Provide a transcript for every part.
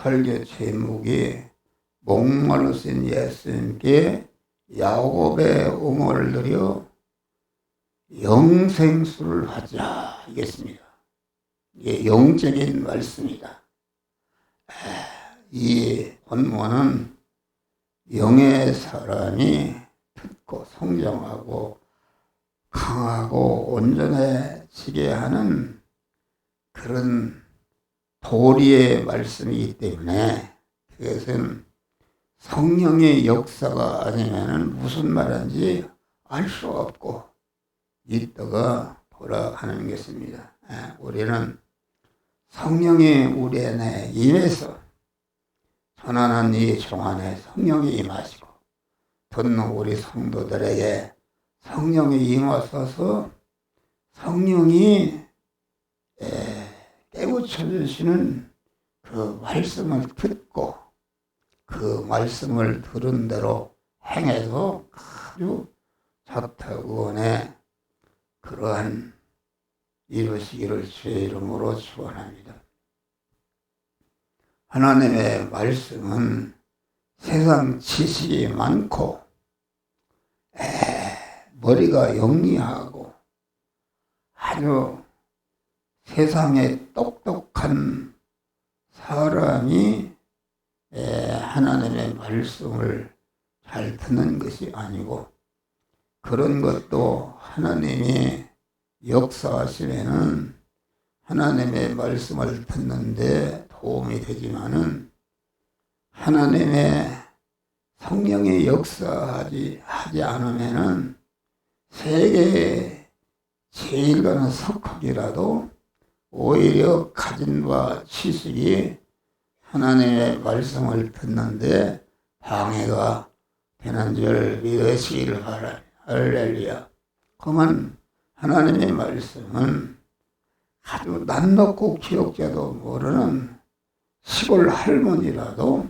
설교 제목이 목마르신 예수님께 야곱의 음을 들여 영생수를 하자 이겠습니다. 이게 영적인 말씀이다. 이 본문은 영의 사람이 듣고 성장하고 강하고 온전해지게 하는 그런 도리의 말씀이기 때문에 그것은 성령의 역사가 아니면 무슨 말인지 알 수 없고 있다가 돌아가는 것입니다. 우리는 성령이 우리 안에 임해서 전하는 이 종안에 성령이 임하시고 듣는 우리 성도들에게 성령이 임하셔서 성령이 깨우쳐 주시는 그 말씀을 듣고 그 말씀을 들은 대로 행해서 아주 자탁구원에 그러한 이루시기를 주의 이름으로 축원합니다. 하나님의 말씀은 세상 지식이 많고 머리가 영리하고 아주 세상에 똑똑한 사람이 하나님의 말씀을 잘 듣는 것이 아니고 그런 것도 하나님이 역사하시면은 하나님의 말씀을 듣는데 도움이 되지만은 하나님의 성령의 역사하지 않으면은 세계에 제일 가는 석학이라도 오히려 가진 바 지식이 하나님의 말씀을 듣는데 방해가 되는 줄 믿으시기를 바랍니다. 할렐루야. 그러면 하나님의 말씀은 아주 낯놓고 기억자도 모르는 시골 할머니라도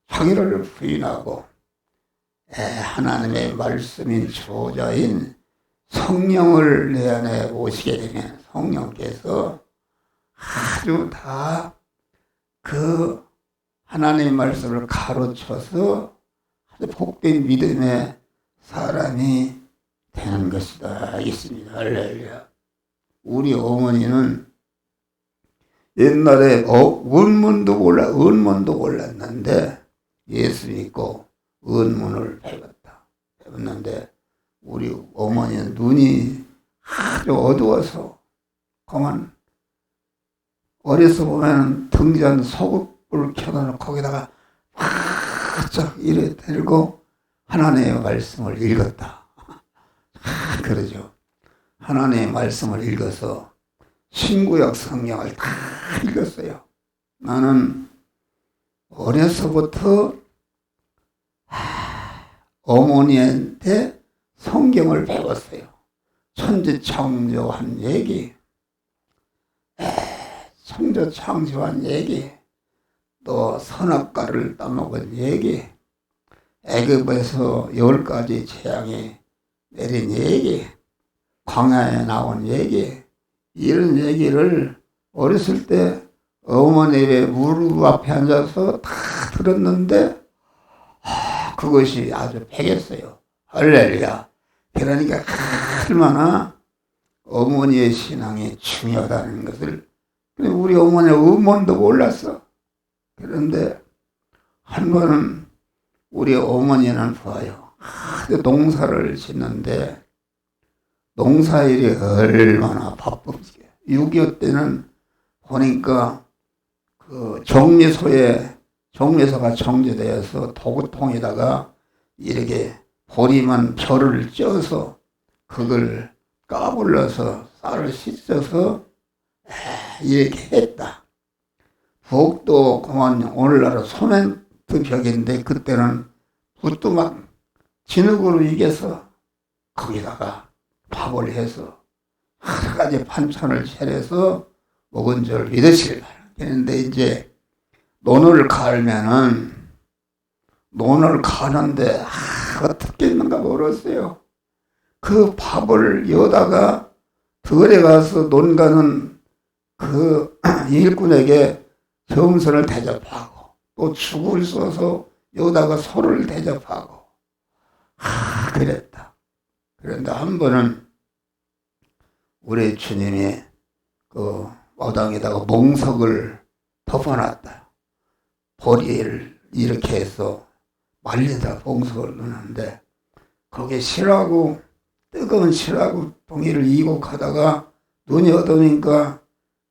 자기를 부인하고 하나님의 말씀인 주자인 성령을 내 안에 오시게 되면 성령께서 아주 다 그 하나님의 말씀을 가르쳐서 아주 복된 믿음의 사람이 되는 것이다. 있습니다. 할렐루야. 우리 어머니는 옛날에 은문도 몰랐는데 예수 믿고 은문을 배웠는데 우리 어머니는 눈이 아주 어두워서 그만 어려서 보면 등잔 소금불을 켜놓고 거기다가 바짝 이래 들고 하나님의 말씀을 읽었다. 그러죠. 하나님의 말씀을 읽어서 신구약 성경을 다 읽었어요. 나는 어려서부터 어머니한테 성경을 배웠어요. 천지창조한 얘기, 창조한 얘기, 또 선악과를 따먹은 얘기, 애굽에서 10가지 재앙이 내린 얘기, 광야에 나온 얘기, 이런 얘기를 어렸을 때 어머니의 무릎 앞에 앉아서 다 들었는데 그것이 아주 배겼어요. 할렐루야. 그러니까 얼마나 어머니의 신앙이 중요하다는 것을 우리 어머니는 음원도 몰랐어. 그런데 한 번은 우리 어머니는 봐요. 농사를 짓는데 농사일이 얼마나 바쁜지. 6.25 때는 보니까 그 정미소가 정제되어서 도구통에다가 이렇게 보리만 별을 쪄서 그걸 까불러서 쌀을 씻어서 이렇게 했다. 부엌도 그만 오늘날은 소멘트 벽인데 그때는 붓도 막 진흙으로 이겨서 거기다가 밥을 해서 여러 가지 반찬을 차려서 먹은 줄 믿으시길 바랍니다. 그런데 이제 논을 가는데 어떻게 했는가 모르겠어요. 그 밥을 여다가 들에 가서 논 가는 그 일꾼에게 정선을 대접하고 또 죽을 써서 여기다가 소를 대접하고 그랬다. 그런데 한 번은 우리 주님이 그 마당에다가 몽석을 덮어놨다. 보리를 이렇게 해서 말리다 몽석을 넣는데 거기에 실하고 뜨거운 실하고 동이를 이고 가다가 눈이 어두우니까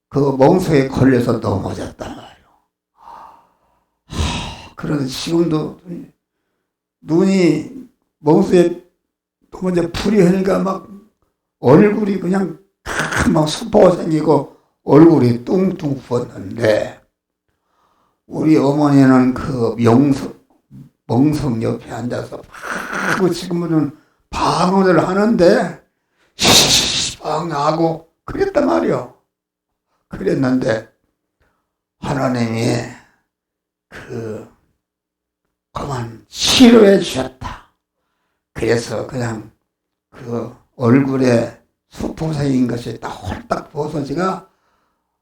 그 몽석에 걸려서 넘어졌단 말이에요. 그래서 지금도 눈이 몽석에 넘어져 불이 흐르니까 막 얼굴이 그냥 막 수포가 생기고 얼굴이 뚱뚱 부었는데 우리 어머니는 그 멍석 옆에 앉아서 막 지금은 방언을 하는데 시방 하고 그랬단 말이요. 그랬는데 하나님이 그만 치료해 주셨다. 그래서 그냥 그 얼굴에 수포생인 것이 딱 홀딱 벗어지가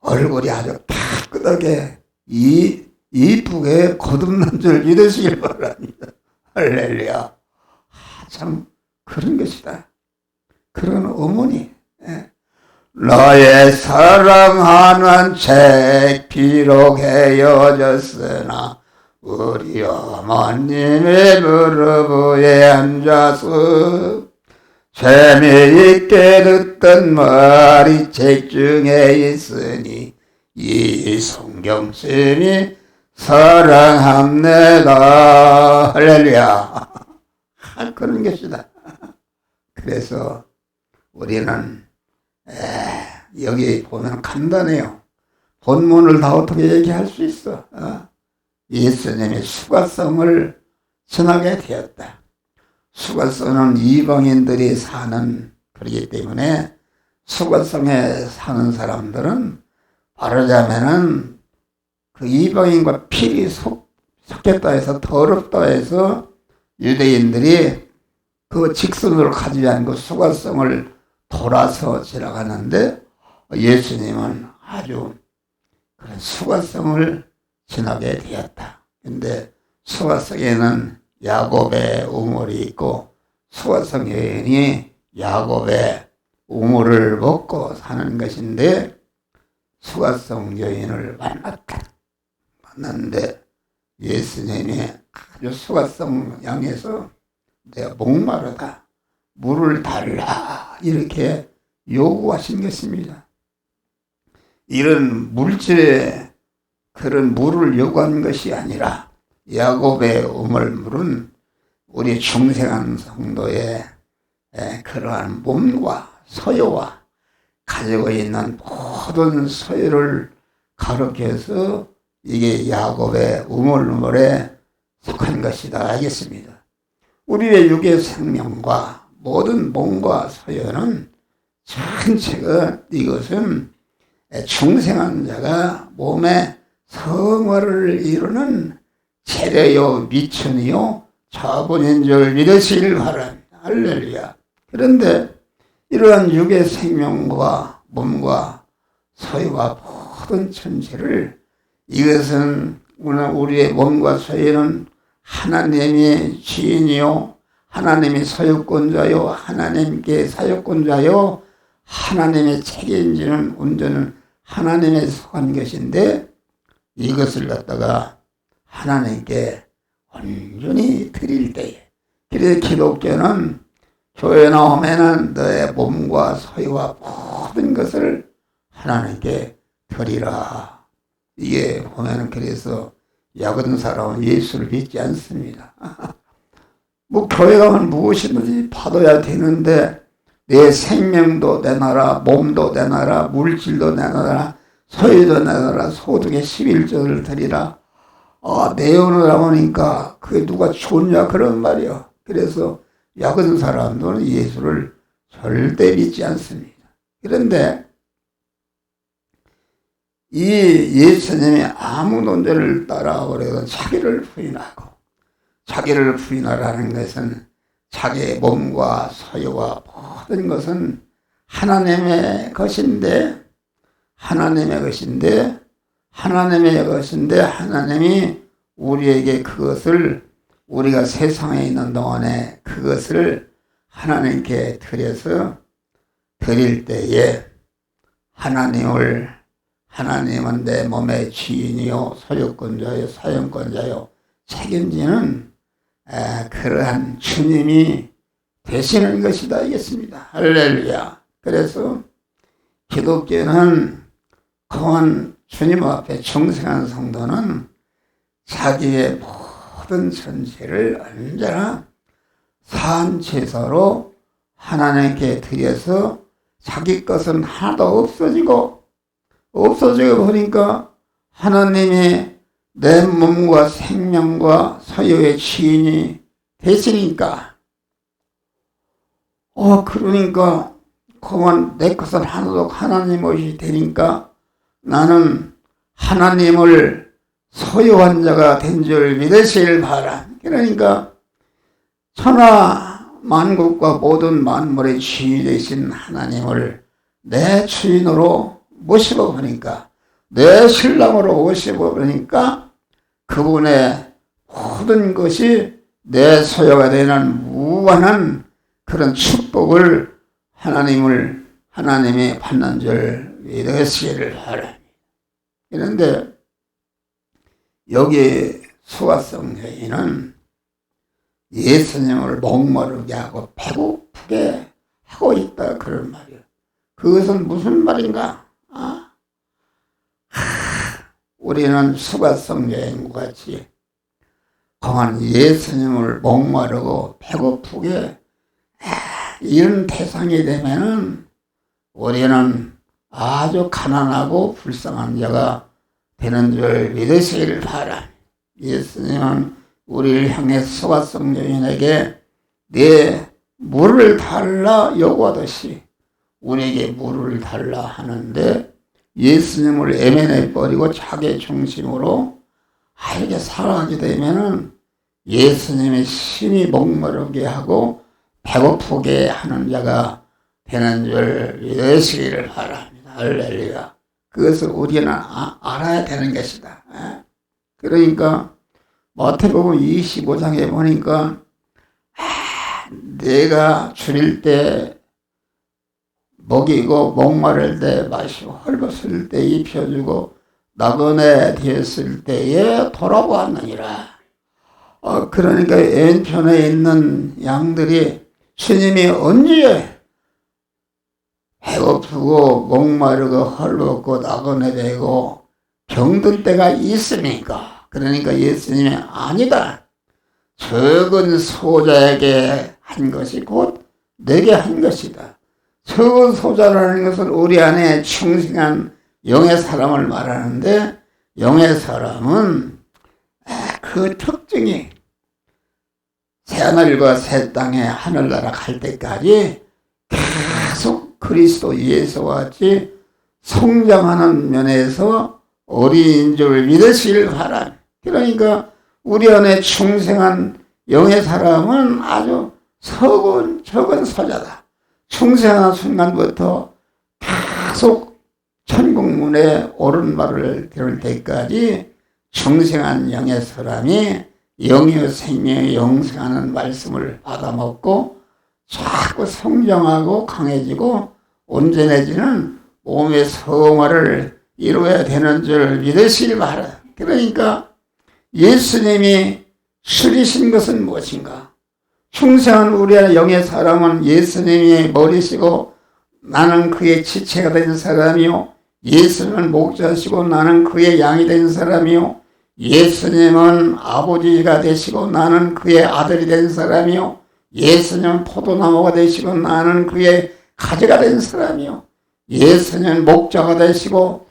얼굴이 아주 깨끗하게 이쁘게 거듭난 줄 믿으시길 바랍니다. 할렐루야. 참 그런 것이다. 그런 어머니. 나의 사랑하는 책 비록 헤어졌으나 우리 어머님의 무릎 위에 앉아서 재미있게 듣던 말이 책 중에 있으니 이 성경씀이 사랑합니다. 할렐루야. 그런 것이다. 그래서 우리는 여기 보면 간단해요. 본문을 다 어떻게 얘기할 수 있어. 예수님이 수가성을 지나게 되었다. 수가성은 이방인들이 사는 그렇기 때문에 수가성에 사는 사람들은 말하자면은 그 이방인과 필이 섞였다 해서 더럽다 해서 유대인들이 그 직선으로 가지 않고 수가성을 돌아서 지나가는데 예수님은 아주 그런 수가성을 지나게 되었다. 근데 수가성에는 야곱의 우물이 있고 수가성 여인이 야곱의 우물을 먹고 사는 것인데 수가성 여인을 만났는데 예수님이 아주 수가성 향해서 내가 목마르다. 물을 달라. 이렇게 요구하신 것입니다. 이런 물질에 그런 물을 요구한 것이 아니라 야곱의 우물물은 우리 중생한 성도의 그러한 몸과 소유와 가지고 있는 모든 소유를 가르쳐서 이게 야곱의 우물물에 속한 것이다 알겠습니다. 우리의 육의 생명과 모든 몸과 소유는 전체가 이것은 중생한 자가 몸의 성화를 이루는 재료요 미천이요 자본인 줄 믿으시길 바랍니다. 할렐루야. 그런데 이러한 육의 생명과 몸과 소유와 모든 전체를 이것은 우리의 몸과 소유는 하나님의 주인이요 하나님의 소유권자요 하나님께 사유권자요 하나님의 책임지는 운전은 하나님의 속한 것인데 이것을 갖다가 하나님께 온전히 드릴 때에 그래서 기독교는 교회 나오면은 너의 몸과 소유와 모든 것을 하나님께 드리라. 이게 보면은 그래서 야근 사람은 예수를 믿지 않습니다. 뭐 교회 가면 무엇이든지 받아야 되는데 내 생명도 내놔라, 몸도 내놔라, 물질도 내놔라, 소유도 내놔라, 소득의 11조를 드리라. 내어놓으라 하니까 그게 누가 좋냐 그런 말이요. 그래서 야근 사람들은 예수를 절대 믿지 않습니다. 그런데 이 예수님이 아무 논제를 따라오려고 자기를 부인하고 자기를 부인하라는 것은 자기의 몸과 소유와 모든 것은 하나님의 것인데 하나님의 것인데 하나님이 우리에게 그것을 우리가 세상에 있는 동안에 그것을 하나님께 드릴 때에 하나님은 내 몸의 주인이요 소유권자요 사용권자요 책임지는 그러한 주님이 되시는 것이다 하겠습니다. 할렐루야. 그래서 기독교는 거한 주님 앞에 충성한 성도는 자기의 모든 전체를 언제나 사한 제사로 하나님께 드려서 자기 것은 하나도 없어지고 보니까 하나님이 내 몸과 생명과 소유의 주인이 되시니까 그러니까 그만 내 것은 하나도 하나님 것이 되니까 나는 하나님을 소유한 자가 된 줄 믿으시길 바라. 그러니까 천하 만국과 모든 만물의 주인 되신 하나님을 내 주인으로 모시고 보니까 내 신랑으로 모시고 보니까 그분의 모든 것이 내 소유가 되는 무한한 그런 축복을 하나님이 받는 줄 믿으시기를 바랍니다. 그런데 여기 수가성경에는 예수님을 목마르게 하고 배고프게 하고 있다 그런 말이에요. 그것은 무슨 말인가? 우리는 수가성경과 같이 그만 예수님을 목마르고 배고프게 이런 대상이 되면은 우리는 아주 가난하고 불쌍한 자가 되는 줄 믿으시기를 바라. 예수님은 우리를 향해 수가성여인에게 내 물을 달라 요구하듯이 우리에게 물을 달라 하는데 예수님을 애면해버리고 자기 중심으로 이렇게 살아가게 되면은 예수님의 심히 목마르게 하고 배고프게 하는 자가 되는 줄 믿으시기를 바랍니다. 할렐루야. 그것을 우리는 알아야 되는 것이다. 그러니까 마태복음 25장에 보니까 내가 줄일 때 먹이고 목마를 때 마시고 헐벗을 때 입혀주고 나그네 되었을 때에 돌아보았느니라. 그러니까 왼편에 있는 양들이 주님이 언제 배고프고 목마르고 헐벗고 나그네 되고 병든 때가 있습니까? 그러니까 예수님이 아니다. 적은 소자에게 한 것이 곧 내게 한 것이다. 적은 소자라는 것은 우리 안에 충성한 영의 사람을 말하는데 영의 사람은 그 특징이 새하늘과 새 땅에 하늘나라 갈 때까지 계속 그리스도 예수와 같이 성장하는 면에서 어린인 줄 믿으시길 바랍니다. 그러니까 우리 안에 충성한 영의 사람은 아주 적은 소자다. 충성하는 순간부터 계속 천국문에 오른말을 들을 때까지 충성한 영의 사람이 영의 생명에 영생하는 말씀을 받아먹고 자꾸 성장하고 강해지고 온전해지는 몸의 성화를 이루어야 되는 줄 믿으시길 바라. 그러니까 예수님이 줄이신 것은 무엇인가? 충성한 우리 안에 영의 사람은 예수님이 머리시고 나는 그의 지체가 된 사람이요. 예수님은 목자시고 나는 그의 양이 된 사람이요. 예수님은 아버지가 되시고 나는 그의 아들이 된 사람이요. 예수님은 포도나무가 되시고 나는 그의 가지가 된 사람이요. 예수님은 목자가 되시고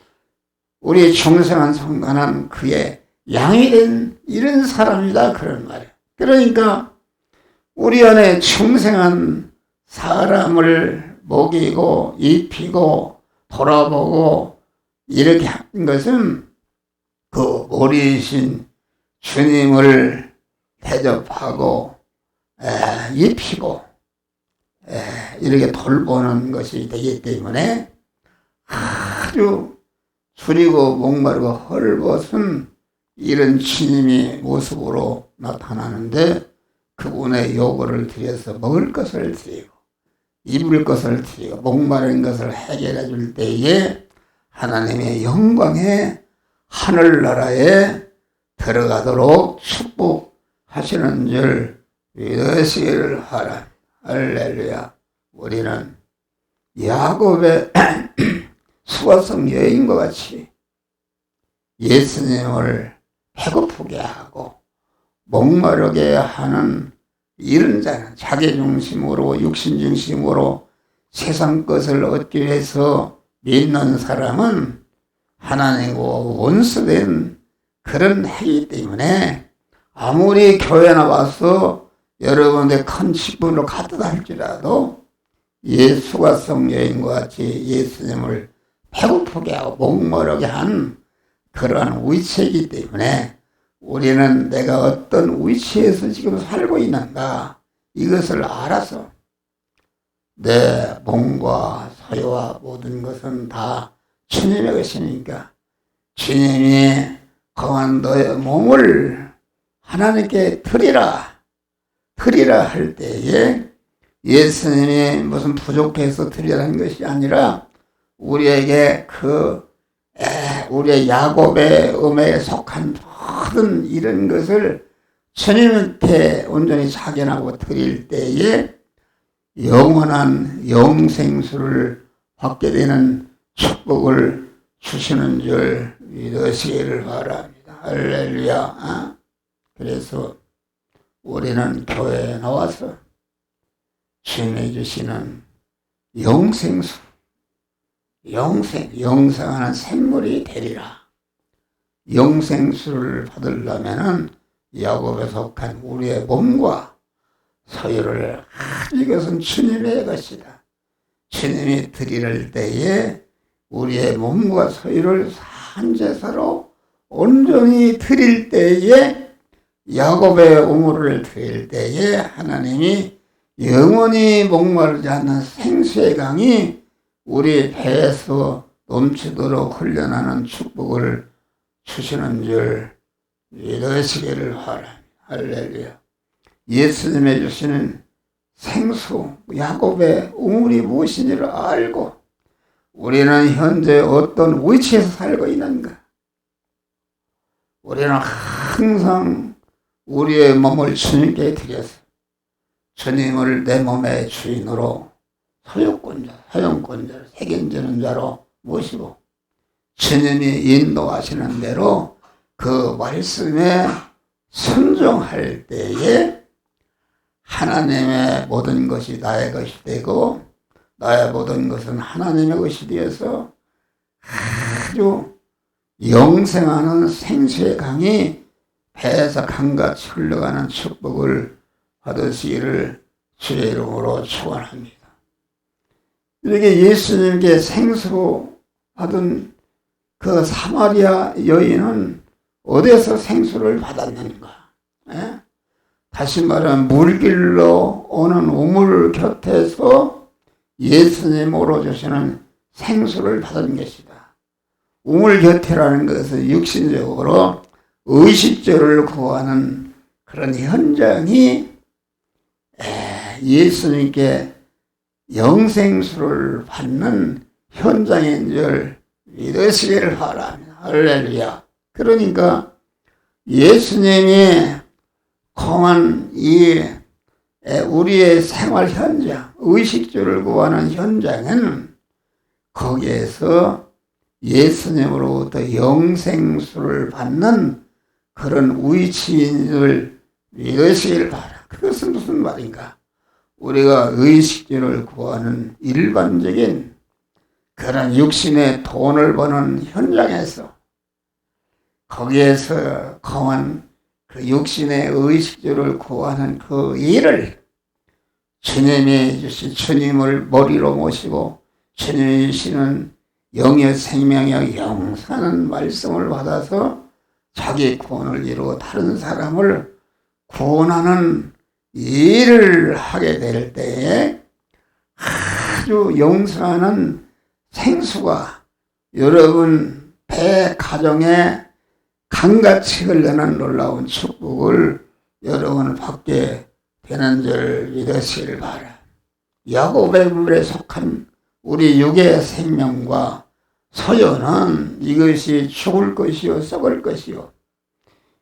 우리 충성한 성도는 그의 양이 된 이런 사람이다 그런 말이에요. 그러니까 우리 안에 충성한 사람을 먹이고 입히고 돌아보고 이렇게 한 것은 그 머리이신 주님을 대접하고 입히고 이렇게 돌보는 것이 되기 때문에 아주 줄이고 목마르고 헐벗은 이런 주님의 모습으로 나타나는데 그분의 요구를 드려서 먹을 것을 드리고 입을 것을 드리고 목마른 것을 해결해 줄 때에 하나님의 영광의 하늘나라에 들어가도록 축복하시는 줄 믿으시기를 바랍니다. 할렐루야. 우리는 야곱의 수고성 여인과 같이 예수님을 배고프게 하고 목마르게 하는 이런 자는 자기중심으로 육신중심으로 세상 것을 얻기 위해서 믿는 사람은 하나님과 원수된 그런 행위 때문에 아무리 교회 나와서 여러분의 큰 직분으로 갖다 할지라도 수고성 여인과 같이 예수님을 배고프게 하고 목마르게 한 그러한 위치이기 때문에 우리는 내가 어떤 위치에서 지금 살고 있는가 이것을 알아서 내 몸과 소유와 모든 것은 다 주님의 것이니까 주님이 거한 너의 몸을 하나님께 드리라 할 때에 예수님이 무슨 부족해서 드리라는 것이 아니라 우리에게 우리의 야곱의 음에 속한 모든 이런 것을 주님한테 온전히 작연하고 드릴 때에 영원한 영생수를 받게 되는 축복을 주시는 줄 믿으시기를 바랍니다. 할렐루야. 그래서 우리는 교회에 나와서 주님이 주시는 영생수, 영생하는 샘물이 되리라. 영생수를 받으려면은 야곱에 속한 우리의 몸과 소유를 이것은 주님의 것이다. 주님이 드릴 때에 우리의 몸과 소유를 산제사로 온전히 드릴 때에 야곱의 우물을 드릴 때에 하나님이 영원히 목마르지 않는 생수의 강이 우리 배에서 넘치도록 흘려나는 축복을 주시는 줄 믿으시기를 바랍니다. 할렐루야. 예수님이 주시는 생수, 야곱의 우물이 무엇인지를 알고 우리는 현재 어떤 위치에서 살고 있는가? 우리는 항상 우리의 몸을 주님께 드려서 주님을 내 몸의 주인으로 소유권자, 사용권자로 책임지는 자로 모시고 주님이 인도하시는 대로 그 말씀에 순종할 때에 하나님의 모든 것이 나의 것이 되고 나의 모든 것은 하나님의 것이 되어서 아주 영생하는 생수의 강이 배에서 강같이 흘러가는 축복을 받으시기를 주의 이름으로 축원합니다. 이렇게 예수님께 생수 받은 그 사마리아 여인은 어디서 생수를 받았는가? 다시 말하면 물길로 오는 우물 곁에서 예수님으로 주시는 생수를 받은 것이다. 우물 곁이라는 것은 육신적으로 의식주를 구하는 그런 현장이 예수님께 영생수를 받는 현장인 줄 믿으시기를 바랍니다. 할렐루야. 그러니까 예수님이 공한 우리의 생활 현장, 의식주를 구하는 현장은 거기에서 예수님으로부터 영생수를 받는 그런 위치인 줄 믿으시기를 바랍니다. 그것은 무슨 말인가? 우리가 의식주를 구하는 일반적인 그런 육신의 돈을 버는 현장에서 거기에서 공한 그 육신의 의식주를 구하는 그 일을 주님이 주신 주님을 머리로 모시고 주님이 주시는 영의 생명의 영사는 말씀을 받아서 자기 구원을 이루고 다른 사람을 구원하는 일을 하게 될 때에 아주 영사하는 생수가 여러분 배 가정에 강같이 흘러는 놀라운 축복을 여러분 받게 되는 줄 믿으시길 바라. 야곱의 물에 속한 우리 육의 생명과 소유는 이것이 죽을 것이요 썩을 것이요.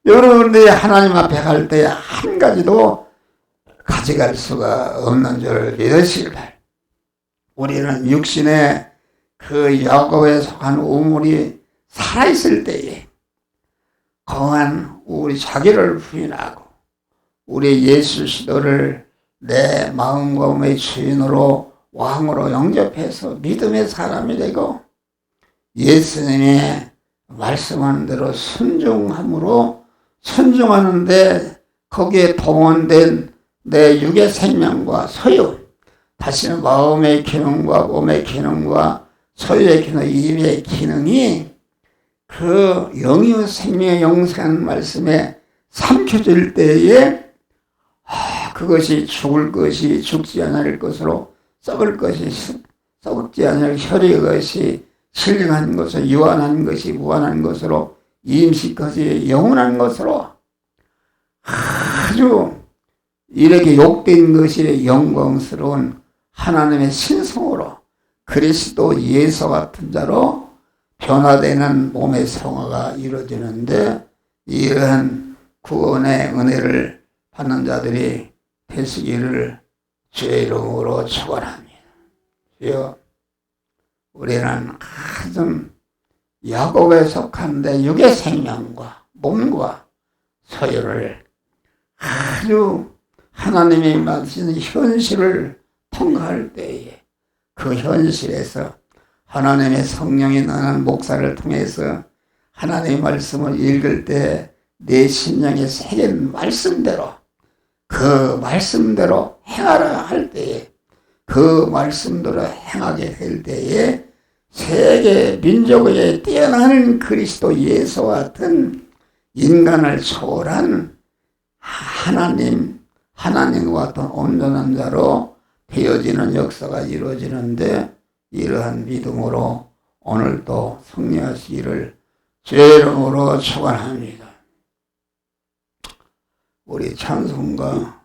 여러분들이 하나님 앞에 갈 때 한 가지도 가져갈 수가 없는 줄 믿으시길 바라. 우리는 육신의 그 야곱에 속한 우물이 살아있을 때에 거한 우리 자기를 부인하고 우리 예수 그리스도를 내 마음과 몸의 주인으로 왕으로 영접해서 믿음의 사람이 되고 예수님의 말씀한 대로 순종함으로 순종하는데 거기에 동원된 내 육의 생명과 소유, 다시는 마음의 기능과 몸의 기능과 소유의 기능, 입의 기능이 그 영의 생명의 영생하는 말씀에 삼켜질 때에 그것이 죽을 것이 죽지 않을 것으로 썩을 것이 썩지 않을 혈의 것이 신령한 것으로 유한한 것이 무한한 것으로 임식 것이 영원한 것으로 아주 이렇게 욕된 것이 영광스러운 하나님의 신성으로 그리스도 예수 같은 자로 변화되는 몸의 성화가 이루어지는데 이러한 구원의 은혜를 받는 자들이 되시기를 주의 이름으로 축원합니다. 주여, 우리는 아주 야곱에 속한데 육의 생명과 몸과 소유를 아주 하나님이 만드신 현실을 통과할 때에 그 현실에서 하나님의 성령이 나는 목사를 통해서 하나님의 말씀을 읽을 때 내 심령에 새긴 말씀대로 그 말씀대로 행하라 할 때에 그 말씀대로 행하게 될 때에 세계 민족에 뛰어나는 그리스도 예수와 같은 인간을 초월한 하나님과 같은 온전한 자로 되어지는 역사가 이루어지는데 이러한 믿음으로 오늘도 승리하시기를 주의 이름으로 축원합니다. 우리 찬송가